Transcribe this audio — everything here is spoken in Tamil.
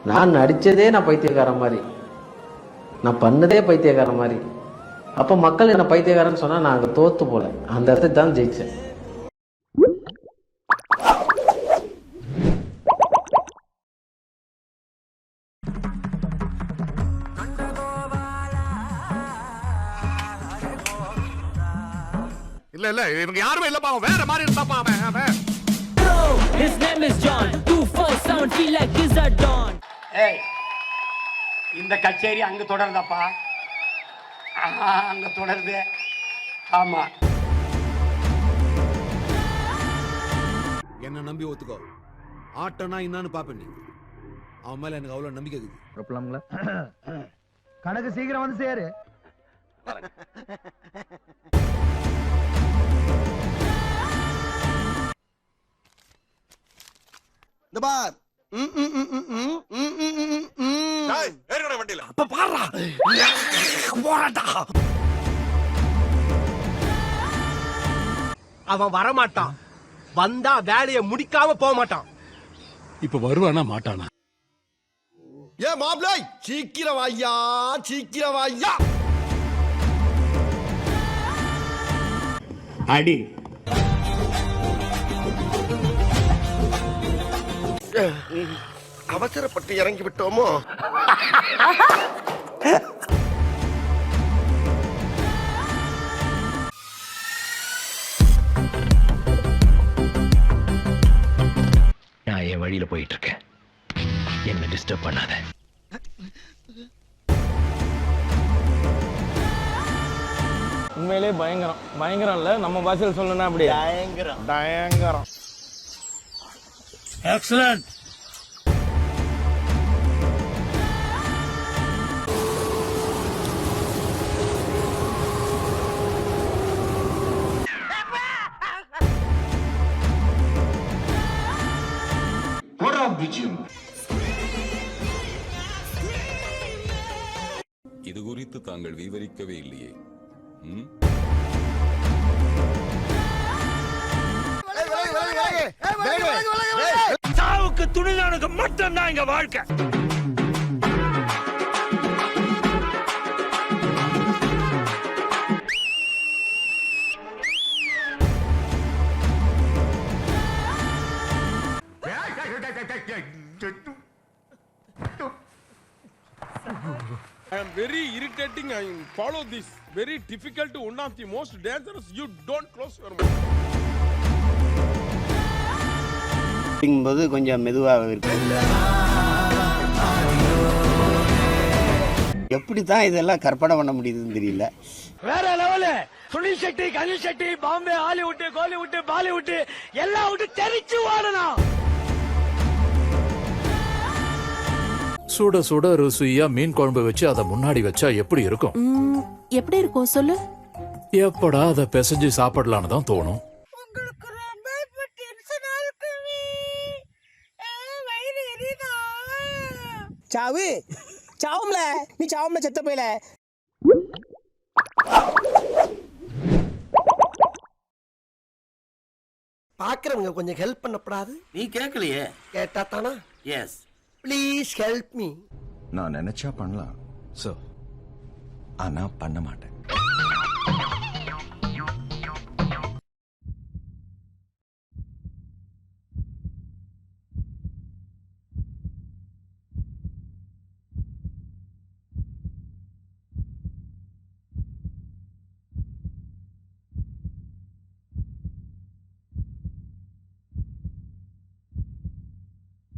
நான் நடித்ததே நான் பைத்தியக்காரன் மாதிரி, நான் பண்ணதே பைத்தியக்காரன் மாதிரி. அப்போ மக்கள் என்ன பைத்தியக்காரன்னு சொன்னால் நான் அங்கே தோற்று போல, அந்த இடத்துல தான் ஜெயித்தேன். இல்ல இல்ல இவங்க யாருமே இல்லப்பா, வேற மாதிரி இருந்தாப்பா அவன். His name is John 247 feel like he's a don. ஏய், இந்த கச்சேரி அங்க தொடருதாப்பா, அங்க தொடருது. ஆமா, என்ன நம்பி ஒத்துக்கோ. ஆட்டனா என்னன்னு பாப்பேன். நீ அவன் மேல எனக்கு அவ்வளவு நம்பிக்கை இருக்குது. கணக்கு சீக்கிரம் வந்து சேரு. இந்த பார் வண்டியில அப்ப பாடுறா போராட்டா. அவன் வரமாட்டான், வந்தா வேலையை முடிக்காம போக மாட்டான். இப்ப வருவானா மாட்டானா? ஏ மாப்ளை, சீக்கிரம் வாய்யா, சீக்கிரம் வாய்யா. அடி அவசரப்பட்டு இறங்கி விட்டோமோ? நான் என் வழியில போயிட்டு இருக்கேன், என்ன டிஸ்டர்ப் பண்ணாத. உண்மையிலே பயங்கரம். பயங்கரம் இல்ல, நம்ம பாஷையில் சொல்லணும்னா அப்படி பயங்கரம். பயங்கரம். எக்ஸலன்ட். இது குறித்து தாங்கள் விவரிக்கவே இல்லையே. சாவுக்கு துணிதானுக்கு மட்டும்தான் இங்க வாழ்க்கை. I am very irritating. I follow this very difficult, one of the most dangerous. You don't close your mouth. போது கொஞ்சம் மெதுவாக இருக்கு. எப்படித்தான் இதெல்லாம் கற்பனை பண்ண முடியுதுன்னு தெரியல. வேற லெவலு. சுனில் செட்டி, கனில் செட்டி, பாம்பே, ஹாலிவுட், கோலிவுட், பாலிவுட் எல்லாம் விட்டு தெரிச்சு வாழணும். சுட சுட ருசியா மீன் குழம்பு வச்சு அதை முன்னாடி வச்சா எப்படி இருக்கும்? எப்படி இருக்கும் சொல்லு. எப்படா அதை பிசைஞ்சு சாப்பிடலான்னு தான் தோணும். சாவு சாவும்ல, நீ சாவும்ல செத்த போயில. பாக்குறவங்க கொஞ்சம் ஹெல்ப் பண்ணப்படாது. நீ கேட்கலையே, கேட்டா தானா? Yes please help me. நான் நினைச்சா பண்ணலாம், ஆனா பண்ண மாட்டேன்.